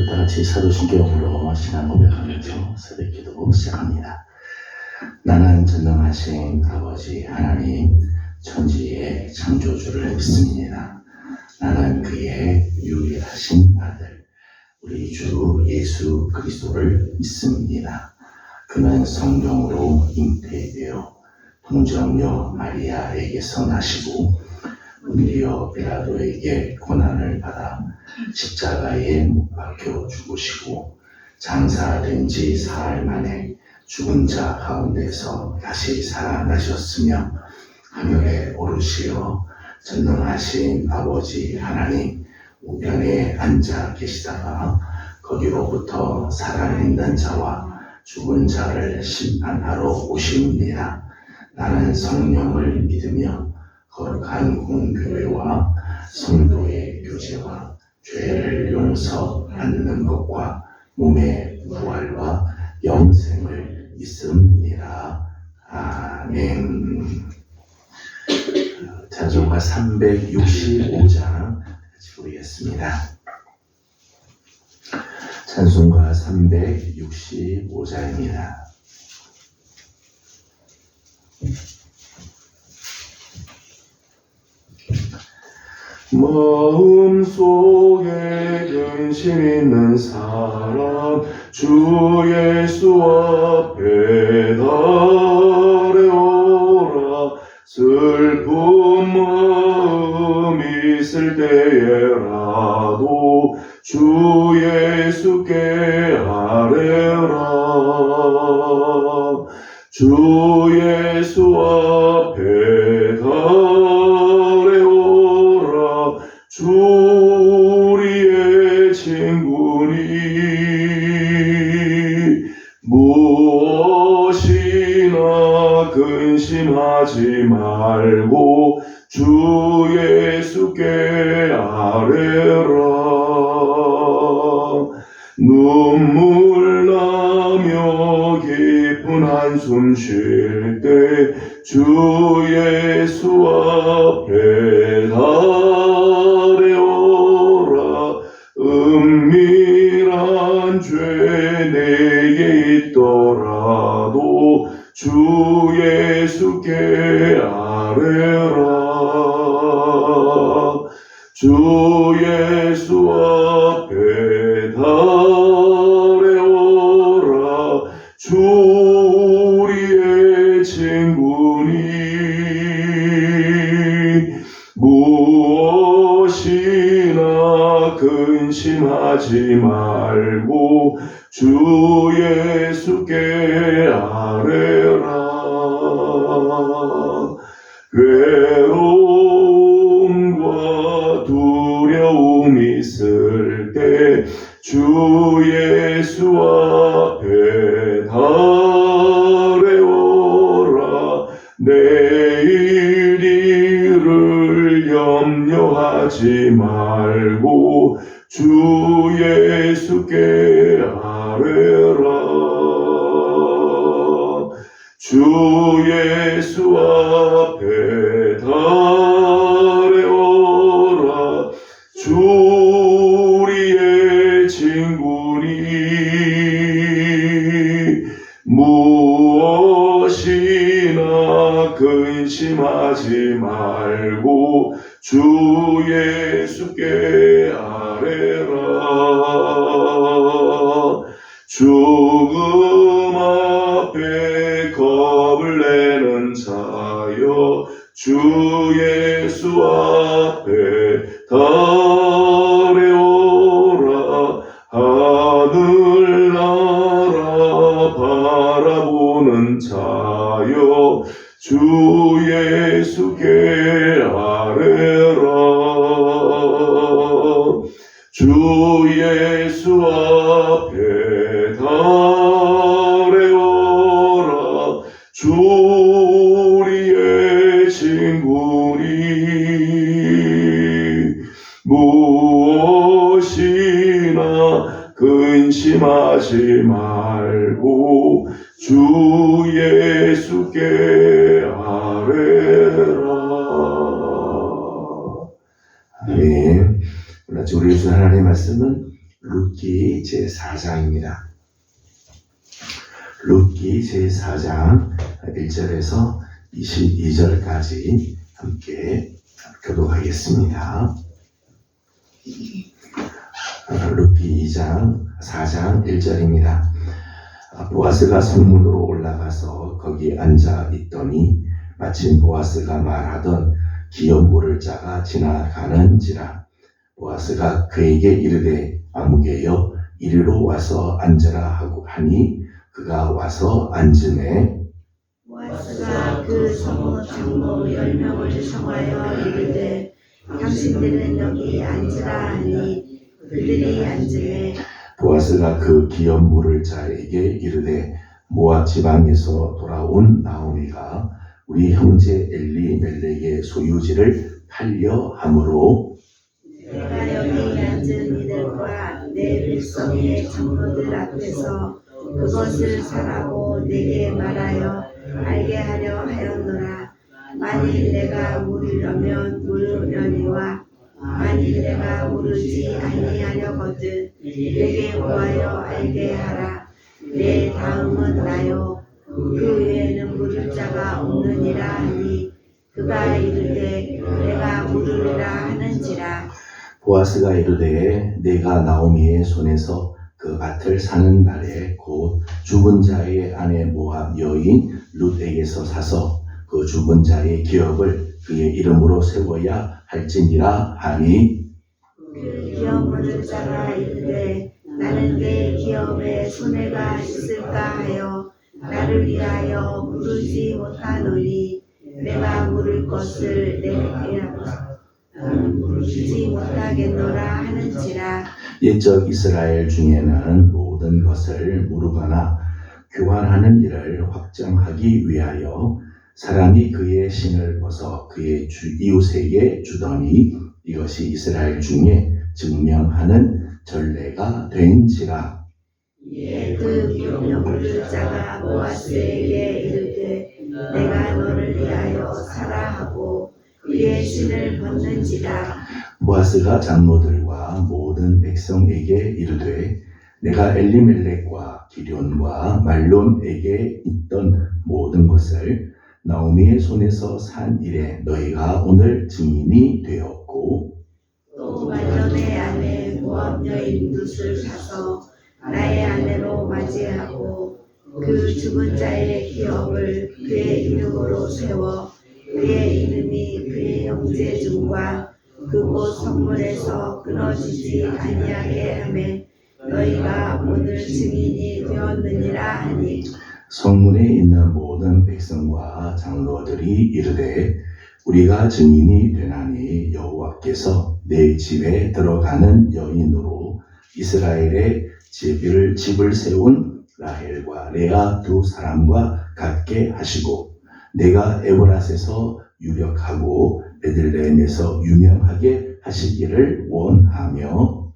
다 같이 사도신경으로 신앙 고백하면서 새벽기도 시작합니다. 나는 전능하신 아버지 하나님 천지의 창조주를 믿습니다. 나는 그의 유일하신 아들 우리 주 예수 그리스도를 믿습니다. 그는 성령으로 잉태되어 동정녀 마리아에게서 나시고 본디오 빌라도에게 고난을 받아 십자가에 못 박혀 죽으시고 장사된 지 사흘 만에 죽은 자 가운데서 다시 살아나셨으며 하늘에 오르시어 전능하신 아버지 하나님 우편에 앉아 계시다가 거기로부터 살아있는 자와 죽은 자를 심판하러 오십니다. 나는 성령을 믿으며 거룩한 공교회와 성도의 교제와 죄를 용서받는 것과 몸의 부활과 영생을 믿습니다. 아멘. 찬송가 365장 같이 부르겠습니다. 찬송가 365장입니다. 마음속에 근심 있는 사람 주 예수 앞에 달려오라. 슬픈 마음 있을 때에라도 주 예수께 아뢰라. 주 예수 앞에 주 우리의 친구니 무엇이나 근심하지 말고 주 예수께 아뢰라. 눈물 나며 깊은 한숨 쉴 때 주 예수 앞에 은밀한 죄 내게 있더라도 주 예수께 아뢰라. 주 예수 앞에 달려오라. 주 우리의 친구니 무엇이나 근심하지 말고 주 예수께 아뢰라. 괴로움과 두려움 있을 때 주 예수 앞에 달려오라. 내일 일을 염려하지 말고 주 예수께 아뢰라. 주 예수 앞에 달려오라. 주 우리의 친구니 무엇이나 근심하지 말고 주 예수께 아뢰라. 죽음 앞에 겁을 내는 자여 주 예수 앞에 달려오라. 하늘나라 바라보는 자여 주 예수께 아뢰라. 주 예수 앞에 달려오라. 주 우리의 친구니 무엇이나 근심하지 말고 주 주 예수께 아뢰라. 아멘. 오늘 우리 주 하나님의 말씀은 룻기 제4장입니다. 룻기 제4장 1절에서 22절까지 함께 교독하겠습니다. 룻기 4장 1절입니다. 보아스가 성문으로 올라가서 거기 앉아 있더니 마침 보아스가 말하던 기업 물을 자가 지나가는지라. 보아스가 그에게 이르되 아무개여 이리로 와서 앉으라 하고 하니 그가 와서 앉으매 보아스가 그 성읍 장로 10명을 청하여 이르되 당신들은 여기 앉으라 하니 그들이 앉으매 보아스가 그 기업 물을 자에게 이르되 모압 지방에서 돌아온 나오미가 우리 형제 엘리멜렉의 소유지를 팔려 함으로 내가 여기 앉은 이들과 내 백성의 장로들 앞에서 그것을 사라고 내게 말하여 알게 하려 하였노라. 만일 내가 물으려면 물으려니와 만일 내가 물으지 아니하려거든 내게 구하여 알게 하라. 내 다음은 나요. 그 외에는 물을 자가 없느니라 하니 그가 이르되 내가 물으리라 하는지라. 보아스가 이르되 내가 나오미의 손에서 그 밭을 사는 날에 곧 죽은 자의 아내 모압 여인 룻에게서 사서 그 죽은 자의 기업을 그의 이름으로 세워야 할지니라 하니 그 기업 물을 자가 이르되 나는 내 기업에 손해가 있을까 하여 나를 위하여 물으지 못하노니 내가 물을 것을 내게 물으지 못하겠노라 하는지라. 옛적 이스라엘 중에는 모든 것을 물으거나 교환하는 일을 확정하기 위하여 사람이 그의 신을 벗어 그의 이웃에게 주더니 이것이 이스라엘 중에 증명하는 전례가 된지라. 이에 그 기업을 물을 자가 보아스에게 이르되 내가 너를 위하여 사라 하고 그의 신을 벗는지라. 보아스가 장로들과 모든 백성에게 이르되 내가 엘리멜렉과 기럨과 말론에게 있던 모든 것을 나오미의 손에서 산 일에 너희가 오늘 증인이 되었고 또 말론의 아내 모압 여인 룻을 사서 나의 아내로 맞이하고 그 죽은 자의 기업을 그의 이름으로 세워 그의 이름이 그의 형제 중과 그곳 성문에서 끊어지지 아니하게 하매 너희가 오늘 증인이 되었느니라 하니 성문에 있는 모든 백성과 장로들이 이르되 우리가 증인이 되나니 여호와께서 내 집에 들어가는 여인으로 이스라엘의 집을 세운 라헬과 레아 두 사람과 같게 하시고 내가 에브라스에서 유력하고 베들레헴에서 유명하게 하시기를 원하며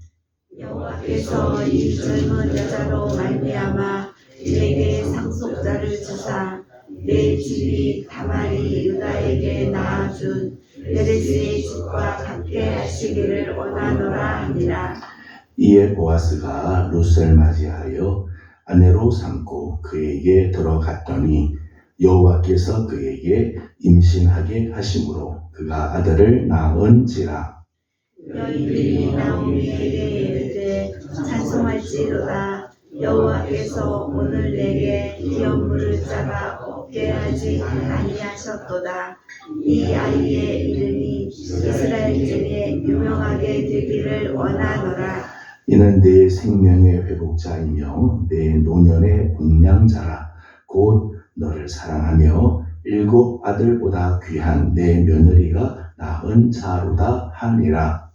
여호와께서 이 젊은 여자로 말미암아 내게 상속자를 주사 내 집이 다말이 유다에게 낳아준 베레스의 집과 같게 하시기를 원하노라 하니라. 이에 보아스가 룻을 맞이하여 아내로 삼고 그에게 들어갔더니 여호와께서 그에게 임신하게 하심으로 그가 아들을 낳은지라. 여인들이 나오미에게 이르되 찬송할지로다. 여호와께서 오늘 내게 기업 물을 자가 없게 하지 아니하셨도다. 이 아이의 이름이 이스라엘 중에 유명하게 되기를 원하노라. 이는 내 생명의 회복자이며 내 노년의 공양자라. 곧 너를 사랑하며 7 아들보다 귀한 내 며느리가 낳은 자로다 하니라.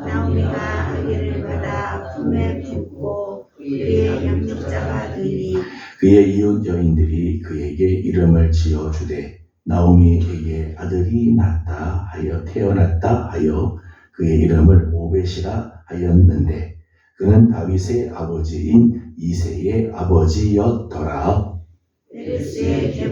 나오미가 아기를 받아 품에 품고 그의 양육자가 되니 그의 이웃 여인들이 그에게 이름을 지어주되 나오미에게 아들이 태어났다 하여 그의 이름을 오벳이라 하였는데 그는 다윗의 아버지인 이새의 아버지였더라.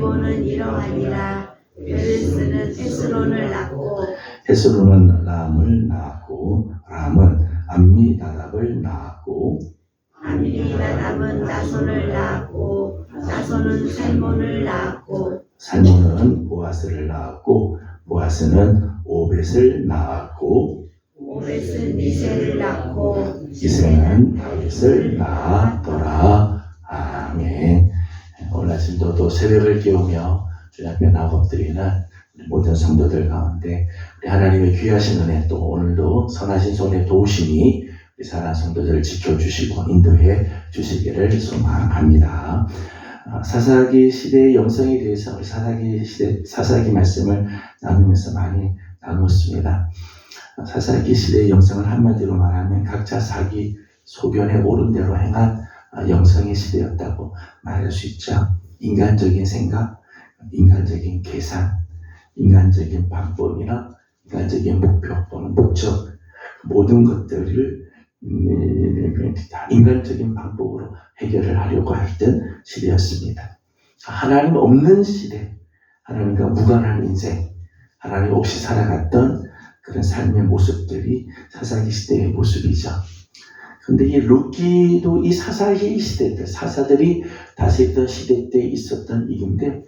계보는 이러하니라. 베레스는 헤스론을 낳고 헤스론은 람을 낳았고 람은 암미나답을 낳았고 암미나답은 나손을 낳았고 나손은 살몬을 낳았고 살몬은 보아스를 낳았고 보아스는 오벳을 낳았고 오벳은 이새를 낳고 이새는 다윗을 낳았더라. 아멘. 오늘 아침도 또 새벽을 깨우며 주님 앞에 나와 엎드리는 우리 모든 성도들 가운데 우리 하나님의 귀하신 은혜 또 오늘도 선하신 손에 도우심이 우리 사랑하는 성도들을 지켜주시고 인도해 주시기를 소망합니다. 사사기 시대의 영성에 대해서 우리 사사기 말씀을 나누면서 많이 나누었습니다. 사사기 시대의 영성을 한마디로 말하면 각자 자기 소견에 옳은 대로 행한 영성의 시대였다고 말할 수 있죠. 인간적인 생각, 인간적인 계산, 인간적인 방법이나 인간적인 목표 또는 목적 모든 것들을 다 인간적인 방법으로 해결을 하려고 했던 시대였습니다. 하나님 없는 시대, 하나님과 무관한 인생, 하나님 없이 살아갔던 그런 삶의 모습들이 사사기 시대의 모습이죠. 근데 이 룻기도 이 사사기 시대 때 사사들이 다스렸던 시대 때 있었던 일인데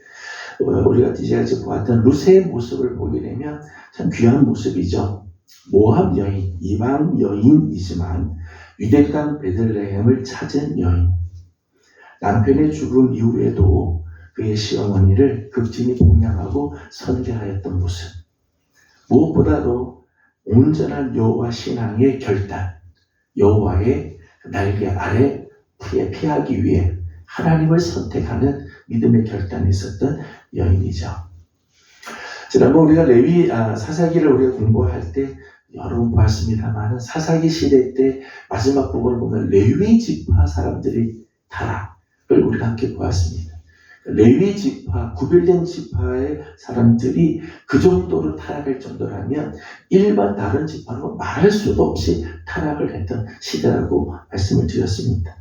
우리가 지금까지 보았던 룻의 모습을 보게 되면 참 귀한 모습이죠. 모압 여인, 이방 여인이지만 유대강 베들레헴을 찾은 여인. 남편의 죽음 이후에도 그의 시어머니를 극진히 공양하고 선대하였던 모습. 무엇보다도 온전한 여호와 신앙의 결단, 여호와의 날개 아래 피하기 위해 하나님을 선택하는 믿음의 결단이 있었던 여인이죠. 지난번 우리가 레위 사사기를 우리가 공부할 때 여러 번 보았습니다만 사사기 시대 때 마지막 부분을 보면 레위 지파 사람들이 타락을 우리가 함께 보았습니다. 레위 지파, 구별된 지파의 사람들이 그 정도로 타락할 정도라면 일반 다른 지파는 말할 수도 없이 타락을 했던 시대라고 말씀을 드렸습니다.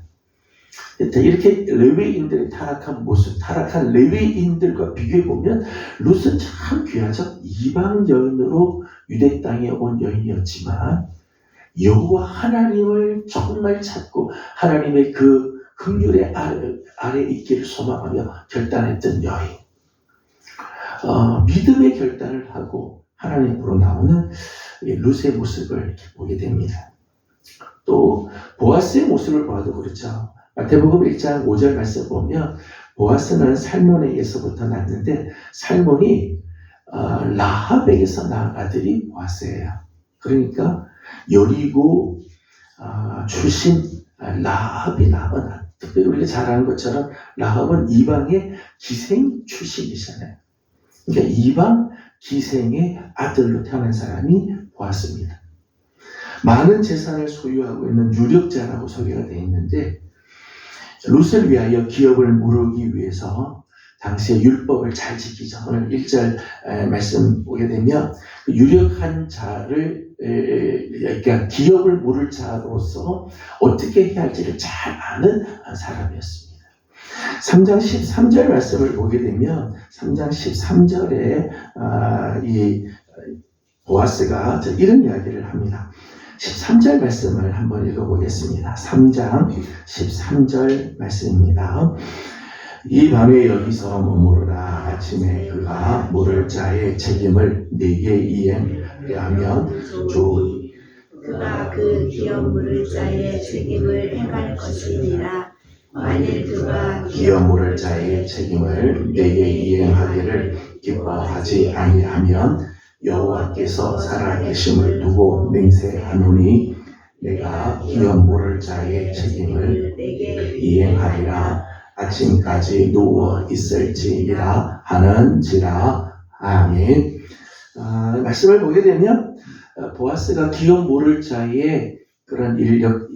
이렇게 레위인들의 타락한 모습, 타락한 레위인들과 비교해보면 룻은 참 귀하죠. 이방 여인으로 유대 땅에 온 여인이었지만 여호와 하나님을 정말 찾고 하나님의 그 긍휼의 아래 있기를 소망하며 결단했던 여인. 믿음의 결단을 하고 하나님 앞으로 나오는 룻의 모습을 이렇게 보게 됩니다. 또 보아스의 모습을 봐도 그렇죠. 마태복음 1장 5절 말씀 보면 보아스는 살몬에게서부터 났는데 살몬이 라합에게서 낳은 아들이 보아스예요. 그러니까 여리고 출신 라합이 낳은 아들. 특별히 우리가 잘 아는 것처럼 라합은 이방의 기생 출신이잖아요. 그러니까 이방 기생의 아들로 태어난 사람이 보았습니다. 많은 재산을 소유하고 있는 유력자라고 소개가 되어 있는데 룻을 위하여 기업을 무르기 위해서 당시의 율법을 잘 지키죠. 오늘 1절 말씀 보게 되면 유력한 자를 그러니까 기업을 물을 자로서 어떻게 해야 할지를 잘 아는 사람이었습니다. 3장 13절 말씀을 보게 되면 3장 13절에 이 보아스가 이런 이야기를 합니다. 13절 말씀을 한번 읽어보겠습니다. 3장 13절 말씀입니다. 이 밤에 여기서 머무르라. 아침에 그가 물을 자의 책임을 네게 이행하면 좋으니 그가 그 기업 물을 자의 책임을 행할 것이니라. 만일 그가 기업 물을 자의 책임을 네게 이행하기를 기뻐하지 아니하면 여호와께서 살아계심을 두고 맹세하노니 내가 기업 물을 자의 책임을 내게 이행하리라. 아침까지 누워 있을지니라 하는지라. 아멘. 말씀을 보게 되면 보아스가 기업 물을 자의 그런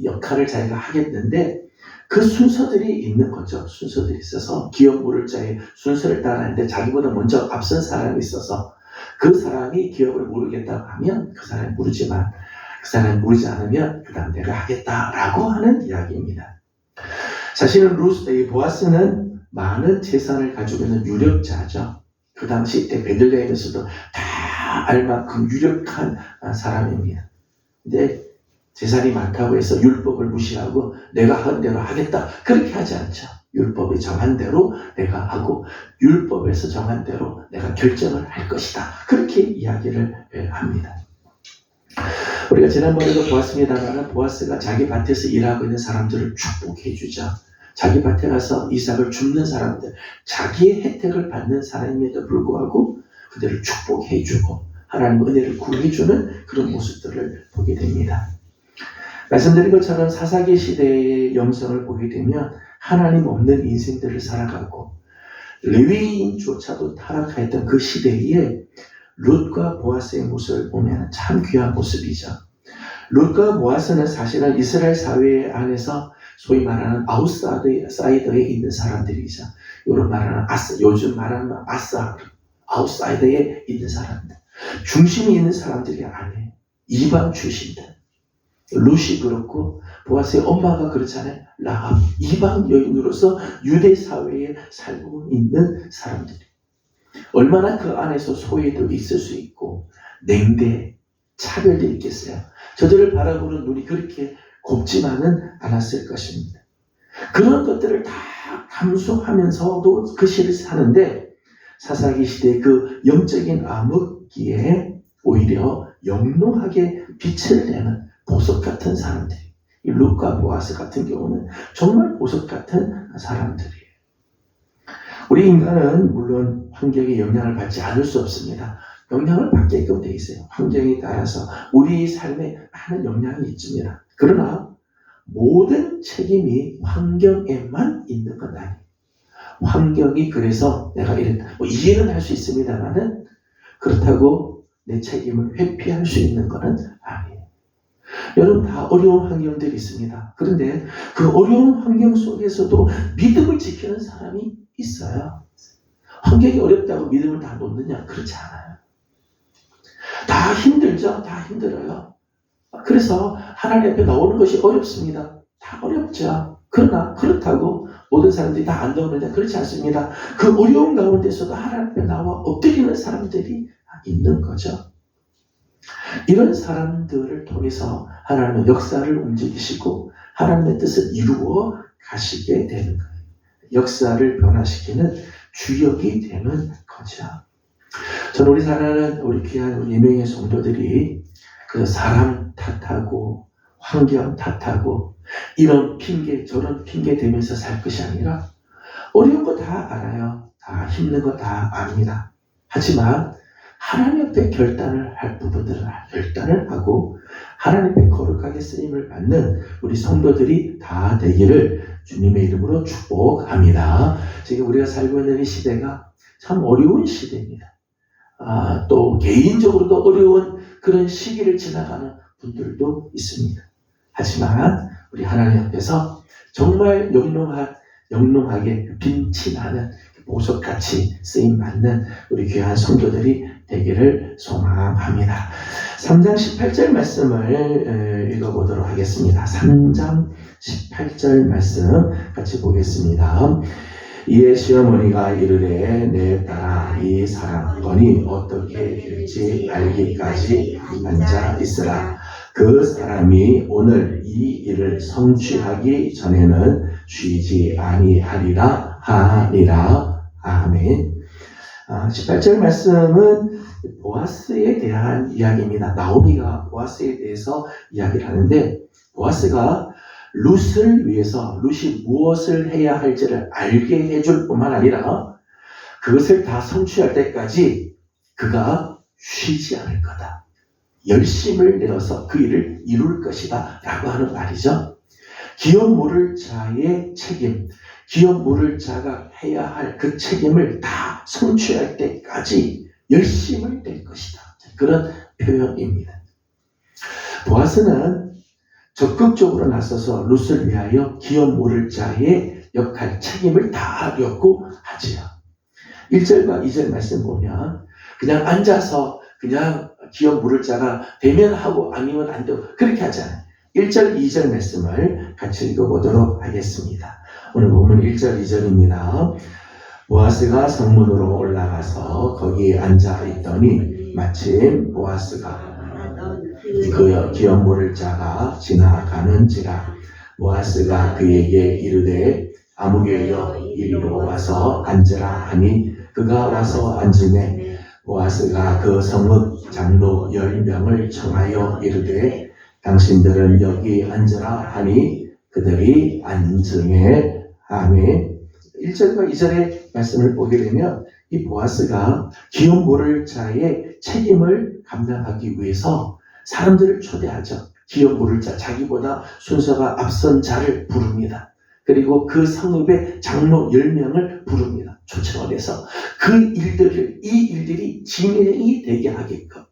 역할을 자기가 하겠는데 그 순서들이 있는 거죠. 순서들이 있어서 기업 물을 자의 순서를 따라하는데 자기보다 먼저 앞선 사람이 있어서 그 사람이 기업을 물으겠다고 하면 그 사람이 물으지만 그 사람이 물지 않으면 그 다음 내가 하겠다라고 하는 이야기입니다. 사실은 보아스는 많은 재산을 가지고 있는 유력자죠. 그 당시 때 베들레헴에서도 다 알만큼 유력한 사람입니다. 근데 재산이 많다고 해서 율법을 무시하고 내가 한 대로 하겠다, 그렇게 하지 않죠. 율법이 정한 대로 내가 하고 율법에서 정한 대로 내가 결정을 할 것이다, 그렇게 이야기를 합니다. 우리가 지난번에도 보았습니다만 보아스가 자기 밭에서 일하고 있는 사람들을 축복해 주죠. 자기 밭에 가서 이삭을 줍는 사람들, 자기의 혜택을 받는 사람임에도 불구하고 그들을 축복해 주고 하나님 은혜를 구해 주는 그런 모습들을 보게 됩니다. 말씀드린 것처럼 사사기 시대의 영성을 보게 되면 하나님 없는 인생들을 살아가고 레위인조차도 타락하였던 그 시대에 룻과 보아스의 모습을 보면 참 귀한 모습이죠. 룻과 보아스는 사실은 이스라엘 사회 안에서 소위 말하는 아웃사이더에 있는 사람들이죠. 요즘 말하는 아웃사이더에 있는 사람들. 중심이 있는 사람들이 아니에요. 이방 출신들. 룻이 그렇고 보아스의 엄마가 그렇잖아요. 라합. 이방 여인으로서 유대 사회에 살고 있는 사람들이. 얼마나 그 안에서 소외도 있을 수 있고 냉대, 차별도 있겠어요. 저들을 바라보는 눈이 그렇게 곱지만은 않았을 것입니다. 그런 것들을 다 감수하면서도 그 시를 사는데 사사기 시대의 그 영적인 암흑기에 오히려 영롱하게 빛을 내는 보석 같은 사람들이, 이 룻과 보아스 같은 경우는 정말 보석 같은 사람들이에요. 우리 인간은 물론 환경에 영향을 받지 않을 수 없습니다. 영향을 받게끔 돼 있어요. 환경에 따라서 우리 삶에 많은 영향이 있습니다. 그러나 모든 책임이 환경에만 있는 건 아니에요. 환경이 그래서 내가 이해는 할 수 있습니다만은 그렇다고 내 책임을 회피할 수 있는 것은 아니에요. 여러분 다 어려운 환경들이 있습니다. 그런데 그 어려운 환경 속에서도 믿음을 지키는 사람이 있어요. 환경이 어렵다고 믿음을 다 놓느냐? 그렇지 않아요. 다 힘들죠? 다 힘들어요. 그래서 하나님 앞에 나오는 것이 어렵습니다. 다 어렵죠. 그러나 그렇다고 모든 사람들이 다 안 나오느냐? 그렇지 않습니다. 그 어려운 가운데서도 하나님 앞에 나와 엎드리는 사람들이 있는 거죠. 이런 사람들을 통해서 하나님의 역사를 움직이시고 하나님의 뜻을 이루어 가시게 되는 거예요. 역사를 변화시키는 주역이 되는 거죠. 저는 우리 사랑하는 우리 귀한 우리 예명의 성도들이 그 사람 탓하고 환경 탓하고 이런 핑계 저런 핑계 대면서 살 것이 아니라 어려운 거 다 알아요. 다 힘든 거 다 압니다. 하지만 하나님 앞에 결단을 할 부분들은 결단을 하고 하나님 앞에 거룩하게 쓰임을 받는 우리 성도들이 다 되기를 주님의 이름으로 축복합니다. 지금 우리가 살고 있는 이 시대가 참 어려운 시대입니다. 또 개인적으로도 어려운 그런 시기를 지나가는 분들도 있습니다. 하지만 우리 하나님 앞에서 정말 영롱하게 빛이 나는 보석같이 쓰임받는 우리 귀한 성도들이 되기를 소망합니다. 3장 18절 말씀을 읽어보도록 하겠습니다. 3장 18절 말씀 같이 보겠습니다. 이에 시어머니가 이르되 내 딸아 이 사람건이 어떻게 될지 알기까지 앉아 있으라. 그 사람이 오늘 이 일을 성취하기 전에는 쉬지 아니하리라 하니라. 아멘. 18절 말씀은 보아스에 대한 이야기입니다. 나오미가 보아스에 대해서 이야기를 하는데 보아스가 룻을 위해서 룻이 무엇을 해야 할지를 알게 해줄 뿐만 아니라 그것을 다 성취할 때까지 그가 쉬지 않을 거다. 열심을 내어서 그 일을 이룰 것이다 라고 하는 말이죠. 기업 모를 자의 책임, 기업 모를 자가 해야 할 그 책임을 다 성취할 때까지 열심을 낼 것이다. 그런 표현입니다. 보아스는 적극적으로 나서서 룻을 위하여 기업 모를 자의 역할, 책임을 다 하려고 하지요. 1절과 2절 말씀 보면 그냥 앉아서 그냥 기업 모를 자가 되면 하고 아니면 안 되고 그렇게 하잖아요. 1절, 2절 말씀을 같이 읽어보도록 하겠습니다. 오늘 보면 1절, 2절입니다. 보아스가 성문으로 올라가서 거기에 앉아 있더니 마침 보아스가 그 기업 물을 자가 지나가는지라. 보아스가 그에게 이르되 아무개여 이리로 와서 앉으라 하니 그가 와서 앉으매 보아스가 그 성읍 장로 10명을 청하여 이르되 당신들은 여기 앉으라 하니 그들이 앉으매. 아멘. 1절과 2절의 말씀을 보게 되면 이 보아스가 기업 물을 자의 책임을 감당하기 위해서 사람들을 초대하죠. 기업 물을 자, 자기보다 순서가 앞선 자를 부릅니다. 그리고 그 성읍의 장로 10명을 부릅니다. 초청을 해서 이 일들이 진행이 되게 하게끔,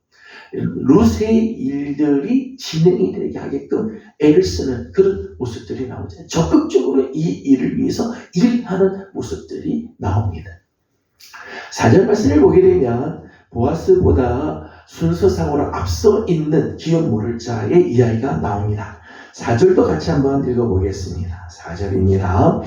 룻의 일들이 진행이 되게 하게끔 애를 쓰는 그런 모습들이 나오죠. 적극적으로 이 일을 위해서 일하는 모습들이 나옵니다. 4절 말씀을 보게 되면 보아스보다 순서상으로 앞서 있는 기업 물을 자의 이야기가 나옵니다. 4절도 같이 한번 읽어보겠습니다. 4절입니다.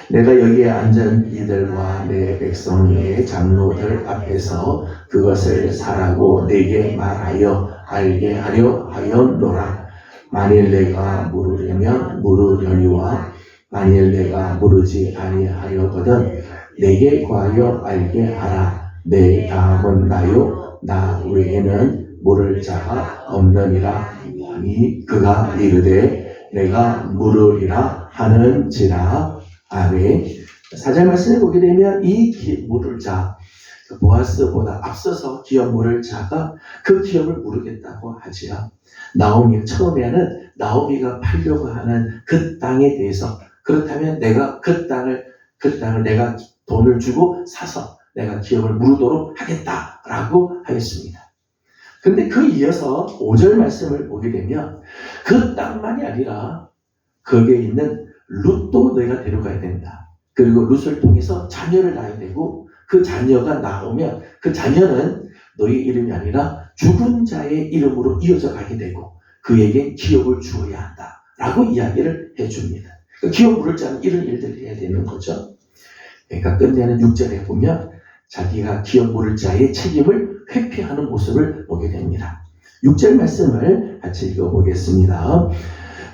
내가 여기에 앉은 이들과 내 백성의 장로들 앞에서 그것을 사라고 내게 말하여 알게 하려 하였노라. 만일 내가 물으려면 물으려니와 만일 내가 물으지 아니하려거든 내게 구하여 알게 하라. 내 다음은 나요 나 외에는 물을 자가 없느니라 하니 그가 이르되 내가 물으리라 하는지라. 아멘. 4절 말씀을 보게 되면 이 물을 자, 보아스보다 앞서서 기업 물을 자가 그 기업을 물으겠다고 하지요. 나오미, 처음에는 나오미가 팔려고 하는 그 땅에 대해서, 그렇다면 내가 그 땅을 내가 돈을 주고 사서 내가 기업을 물도록 하겠다라고 하였습니다. 근데 그 이어서 5절 말씀을 보게 되면 그 땅만이 아니라 거기에 있는 룻도 너희가 데려가야 된다. 그리고 룻을 통해서 자녀를 낳아야 되고 그 자녀가 나오면 그 자녀는 너희 이름이 아니라 죽은 자의 이름으로 이어져 가게 되고 그에게 기업을 주어야 한다. 라고 이야기를 해줍니다. 그 기업 물을 자는 이런 일들을 해야 되는 거죠. 그러니까 끝내는 6절에 보면 자기가 기업 물을 자의 책임을 회피하는 모습을 보게 됩니다. 6절 말씀을 같이 읽어보겠습니다.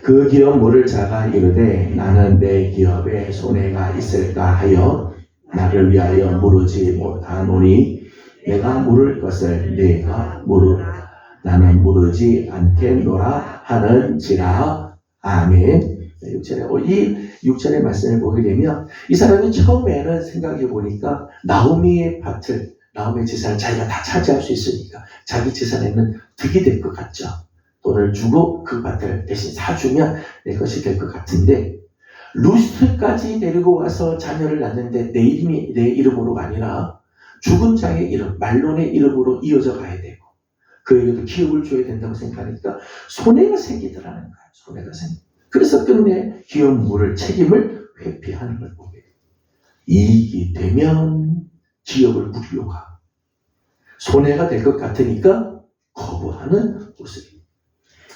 그 기업 물을 자가 이르되 나는 내 기업에 손해가 있을까 하여 나를 위하여 물으지 못하노니 내가 물을 것을 내가 물으라. 나는 물으지 않겠노라 하는지라. 아멘. 이 6절의 말씀을 보게 되면 이 사람이 처음에는 생각해 보니까 나오미의 재산을 자기가 다 차지할 수 있으니까 자기 재산에는 득이 될 것 같죠. 돈을 주고 그 밭을 대신 사주면 내 것이 될 것 같은데 룻까지 데리고 와서 자녀를 낳는데 내 이름으로가 아니라 죽은 자의 이름, 말론의 이름으로 이어져 가야 되고 그에게도 기업을 줘야 된다고 생각하니까 손해가 생기더라는 거예요. 손해가 생겨. 그래서 끝내 기업 물을 책임을 회피하는 걸 보게 돼요. 이익이 되면 기업을 물으려고 하고 손해가 될 것 같으니까 거부하는 모습입니다.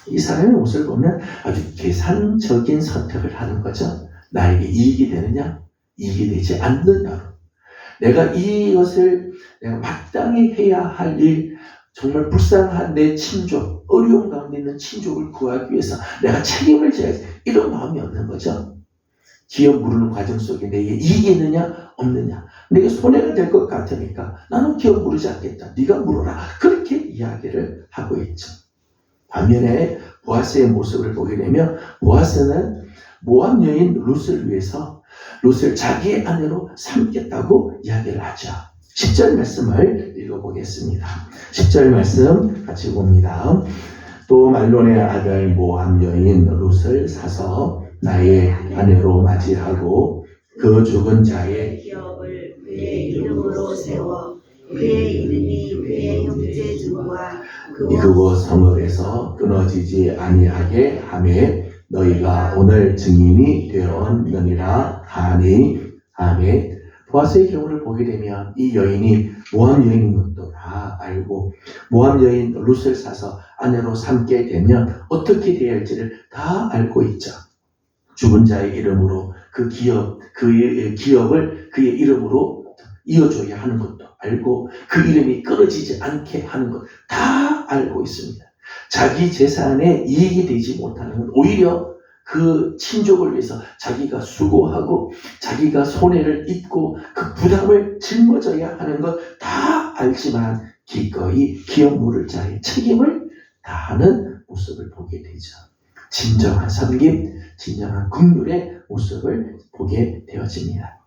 이 사람의 모습을 보면 아주 계산적인 선택을 하는 거죠. 나에게 이익이 되느냐, 이익이 되지 않느냐로. 내가 이것을 내가 마땅히 해야 할 일, 정말 불쌍한 내 친족, 어려운 가운데 있는 친족을 구하기 위해서 내가 책임을 져야지. 이런 마음이 없는 거죠. 기업 물는 과정 속에 내게 이익이 있느냐, 없느냐. 내게 손해가 될 것 같으니까 나는 기업 물으지 않겠다. 네가 물어라. 그렇게 이야기를 하고 있죠. 반면에 보아스의 모습을 보게 되면 보아스는 모압 여인 룻을 위해서 룻을 자기의 아내로 삼겠다고 이야기를 하죠. 10절 말씀을 읽어보겠습니다. 10절 말씀 같이 봅니다. 또 말론의 아들 모압 여인 룻을 사서 나의 아내로 맞이하고 그 죽은 자의 기업을 그의 이름으로 세워 그의 이름이 그의 형제들과 그곳 성읍에서 끊어지지 아니하게 하며 너희가 오늘 증인이 되었느니라 하니. 아멘. 보아스의 경우를 보게 되면 이 여인이 모압 여인인 것도 다 알고 모압 여인 룻을 사서 아내로 삼게 되면 어떻게 되어야 할지를 다 알고 있죠. 죽은 자의 이름으로 그의 기업을 그의 이름으로 이어줘야 하는 것도 알고 그 이름이 끊어지지 않게 하는 것 다 알고 있습니다. 자기 재산에 이익이 되지 못하는 건 오히려 그 친족을 위해서 자기가 수고하고 자기가 손해를 입고 그 부담을 짊어져야 하는 것 다 알지만 기꺼이 기업 물을 자의 책임을 다하는 모습을 보게 되죠. 진정한 섬김, 진정한 긍휼의 모습을 보게 되어집니다.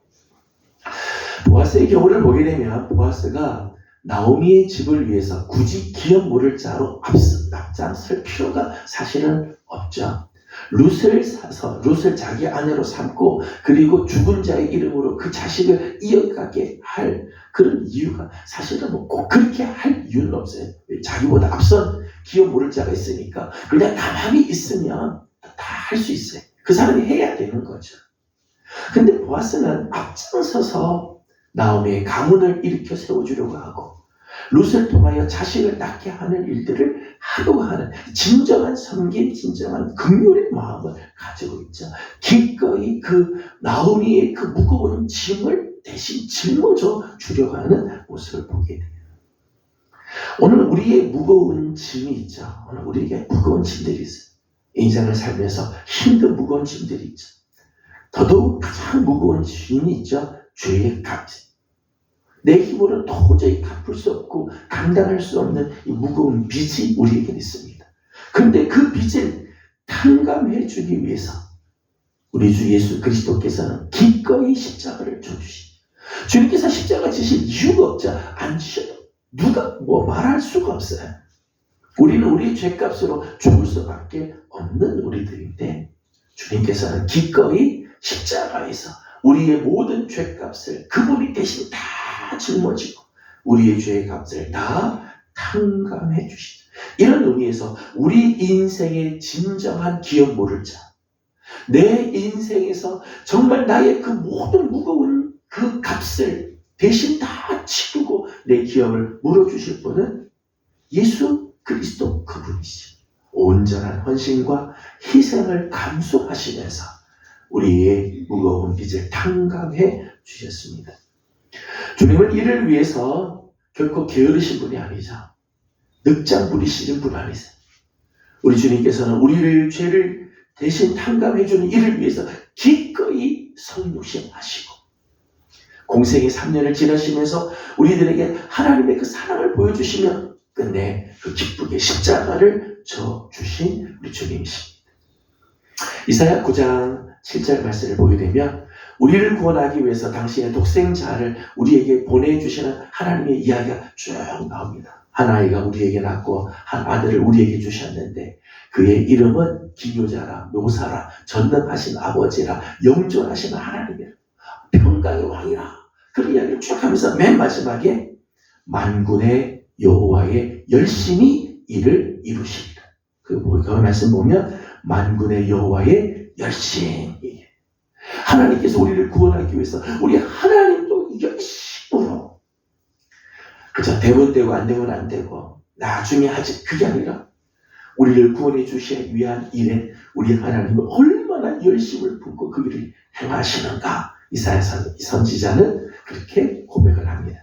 보아스의 경우를 보게 되면 보아스가 나오미의 집을 위해서 굳이 기업 물을 자로 앞장설 필요가 사실은 없죠. 룻을 사서 룻을 자기 아내로 삼고 그리고 죽은 자의 이름으로 그 자식을 이어가게 할 그런 이유가 사실은 뭐 꼭 그렇게 할 이유는 없어요. 자기보다 앞선 기업 물을 자가 있으니까 그냥 가만히 있으면 다 할 수 있어요. 그 사람이 해야 되는 거죠. 근데 보아스는 앞장서서 나오미의 가문을 일으켜 세워주려고 하고 룻을 통하여 자식을 낳게 하는 일들을 하려고 하는 진정한 섬김, 진정한 긍휼의 마음을 가지고 있죠. 기꺼이 그 나오미의 그 무거운 짐을 대신 짊어져 주려고 하는 모습을 보게 돼요. 오늘 우리의 무거운 짐이 있죠. 오늘 우리에게 무거운 짐들이 있어요. 인생을 살면서 힘든 무거운 짐들이 있죠. 더더욱 가장 무거운 짐이 있죠. 죄의 값. 내 힘으로는 도저히 갚을 수 없고 감당할 수 없는 이 무거운 빚이 우리에게 있습니다. 그런데 그 빚을 탕감해 주기 위해서 우리 주 예수 그리스도께서는 기꺼이 십자가를 져주시죠. 주님께서 십자가 지실 이유가 없죠. 안 지셔도 누가 뭐 말할 수가 없어요. 우리는 우리의 죄값으로 죽을 수밖에 없는 우리들인데 주님께서는 기꺼이 십자가에서 우리의 모든 죄값을 그분이 대신 다 짊어지고 우리의 죄의 값을 다 탕감해 주시죠. 이런 의미에서 우리 인생의 진정한 기업 모를 자, 내 인생에서 정말 나의 그 모든 무거운 그 값을 대신 다 치르고 내 기업을 물어주실 분은 예수 그리스도 그분이시죠. 온전한 헌신과 희생을 감수하시면서 우리의 무거운 빚을 탕감해 주셨습니다. 주님은 이를 위해서 결코 게으르신 분이 아니죠. 늑장 부리시는 분 아니세요. 우리 주님께서는 우리를 죄를 대신 탕감해 주는 이를 위해서 기꺼이 성육신하시고 공생의 3년을 지나시면서 우리들에게 하나님의 그 사랑을 보여주시며 끝내 그 기쁘게 십자가를 져주신 우리 주님이십니다. 이사야 9장 7절 말씀을 보게 되면 우리를 구원하기 위해서 당신의 독생자를 우리에게 보내주시는 하나님의 이야기가 쭉 나옵니다. 한 아이가 우리에게 낳고 한 아들을 우리에게 주셨는데 그의 이름은 기묘자라 묘사라 전능하신 아버지라 영존하신 하나님이라 평강의 왕이라 그런 이야기를 쭉 하면서 맨 마지막에 만군의 여호와의 열심히 이를 이루시리라. 그 말씀 보면 만군의 여호와의 열심히 하나님께서 우리를 구원하기 위해서 우리 하나님도 열심으로 그저 되면 되고 안 되면 안 되고 나중에 하지 그게 아니라 우리를 구원해 주시기 위한 일에 우리 하나님은 얼마나 열심을 품고 그 일을 행하시는가 이사야 선지자는 그렇게 고백을 합니다.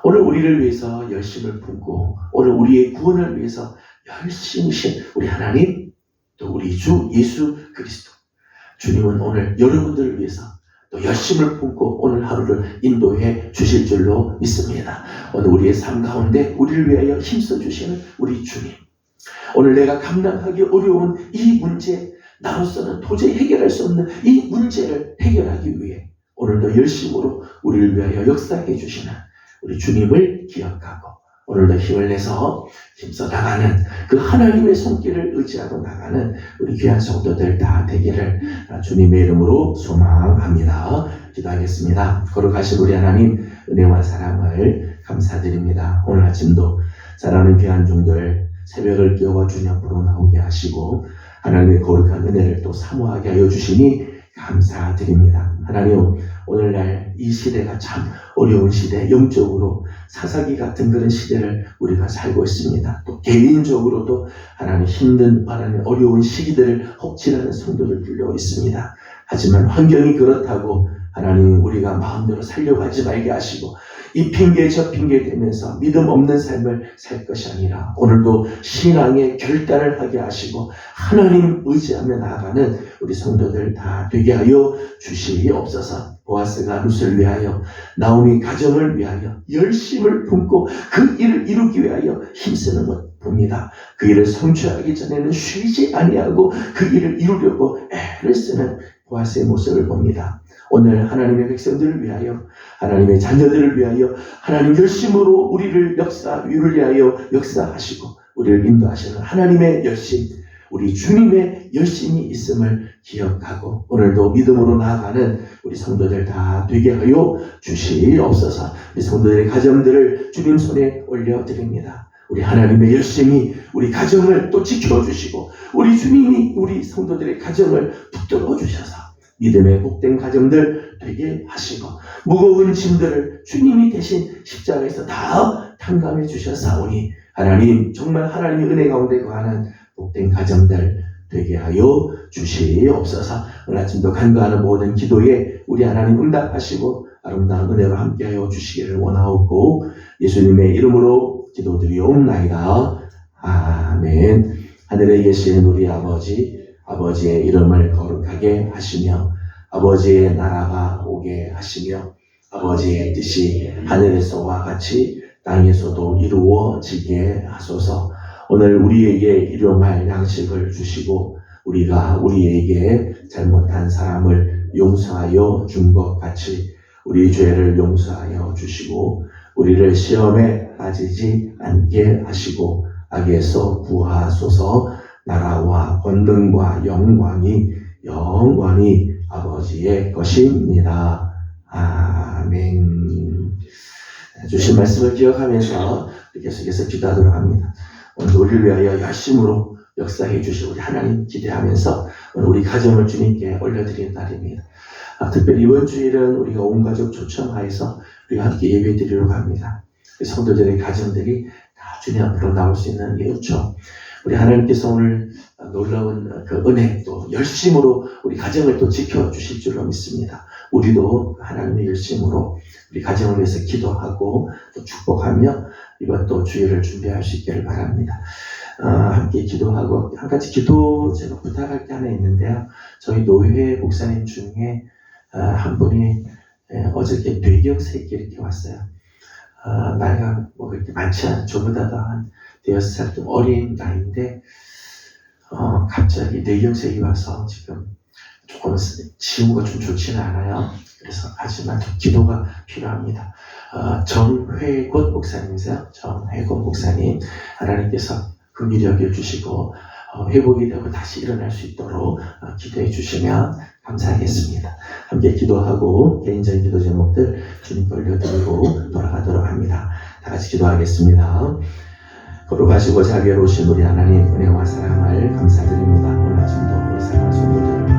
오늘 우리를 위해서 열심을 품고 오늘 우리의 구원을 위해서 열심이신 우리 하나님 또 우리 주 예수 그리스도 주님은 오늘 여러분들을 위해서 또 열심을 품고 오늘 하루를 인도해 주실 줄로 믿습니다. 오늘 우리의 삶 가운데 우리를 위하여 힘써 주시는 우리 주님 오늘 내가 감당하기 어려운 이 문제 나로서는 도저히 해결할 수 없는 이 문제를 해결하기 위해 오늘도 열심으로 우리를 위하여 역사해 주시는 우리 주님을 기억하고 오늘도 힘을 내서 힘써 나가는 그 하나님의 손길을 의지하고 나가는 우리 귀한 성도들 다 되기를 주님의 이름으로 소망합니다. 기도하겠습니다. 거룩하신 우리 하나님 은혜와 사랑을 감사드립니다. 오늘 아침도 사랑하는 귀한 종들 새벽을 깨워 주님 앞으로 나오게 하시고 하나님의 거룩한 은혜를 또 사모하게 하여 주시니 감사드립니다. 하나님 오늘날 이 시대가 참 어려운 시대, 영적으로 사사기 같은 그런 시대를 우리가 살고 있습니다. 또 개인적으로도 하나님 힘든, 하나님 어려운 시기들을 혹지라는 성도를 불려 있습니다. 하지만 환경이 그렇다고 하나님 우리가 마음대로 살려고 하지 말게 하시고 이 핑계 저 핑계 대면서 믿음 없는 삶을 살 것이 아니라 오늘도 신앙의 결단을 하게 하시고 하나님 의지하며 나아가는 우리 성도들 다 되게 하여 주시옵소서. 보아스가 룻을 위하여, 나오미 가정을 위하여 열심을 품고 그 일을 이루기 위하여 힘쓰는 것 봅니다. 그 일을 성취하기 전에는 쉬지 아니하고 그 일을 이루려고 애를 쓰는 보아스의 모습을 봅니다. 오늘 하나님의 백성들을 위하여, 하나님의 자녀들을 위하여 하나님 열심으로 우리를 위하여 역사하시고 우리를 인도하시는 하나님의 열심, 우리 주님의 열심이 있음을 기억하고 오늘도 믿음으로 나아가는 우리 성도들 다 되게 하여 주시옵소서. 우리 성도들의 가정들을 주님 손에 올려드립니다. 우리 하나님의 열심이 우리 가정을 또 지켜주시고 우리 주님이 우리 성도들의 가정을 붙들어 주셔서 믿음의 복된 가정들 되게 하시고 무거운 짐들을 주님이 대신 십자가에서 다 탕감해 주셨사오니 하나님 정말 하나님의 은혜 가운데 거하는 복된 가정들 되게 하여 주시옵소서. 오늘 아침도 간구하는 모든 기도에 우리 하나님 응답하시고 아름다운 은혜로 함께하여 주시기를 원하옵고 예수님의 이름으로 기도드리옵나이다. 아멘. 하늘에 계신 우리 아버지, 아버지의 이름을 거룩하게 하시며 아버지의 나라가 오게 하시며 아버지의 뜻이 하늘에서와 같이 땅에서도 이루어지게 하소서. 오늘 우리에게 일용할 양식을 주시고 우리가 우리에게 잘못한 사람을 용서하여 준 것 같이 우리 죄를 용서하여 주시고 우리를 시험에 빠지지 않게 하시고 악에서 구하소서. 나라와 권능과 영광이 영원히 아버지의 것입니다. 아멘. 주신 말씀을 기억하면서 계속해서 기도하도록 합니다. 오늘 우리를 위하여 열심으로 역사해 주실 우리 하나님 기대하면서 오늘 우리 가정을 주님께 올려드리는 날입니다. 특별히 이번 주일은 우리가 온 가족 초청하여서 우리가 함께 예배 드리려고 합니다. 성도들의 가정들이 다 주님 앞으로 나올 수 있는 요청, 우리 하나님께서 오늘 놀라운 그 은혜 또 열심으로 우리 가정을 또 지켜주실 줄로 믿습니다. 우리도 하나님의 열심으로 우리 가정을 위해서 기도하고 또 축복하며 이번 또 주일을 준비할 수 있기를 바랍니다. 함께 기도하고 한 가지 기도 제가 부탁할 게 하나 있는데요. 저희 노회 목사님 중에 한 분이 어저께 뇌경색이 이렇게 왔어요. 나이가 뭐 그렇게 많지 않아요. 저보다도 한 6살 좀 어린 나이인데 갑자기 뇌경색이 와서 지금 조금 지우가 좀 좋지는 않아요. 그래서 하지만 좀 기도가 필요합니다. 정회곤 목사님이세요. 정회곤 목사님, 하나님께서 긍휼히 여겨주시고 회복이 되고 다시 일어날 수 있도록 기도해 주시면 감사하겠습니다. 함께 기도하고 개인적인 기도 제목들 주님께 올려드리고 돌아가도록 합니다. 다 같이 기도하겠습니다. 거룩하시고 자비로우신 우리 하나님 은혜와 사랑을 감사드립니다. 오늘 아침도 우리 사랑하는 성도들을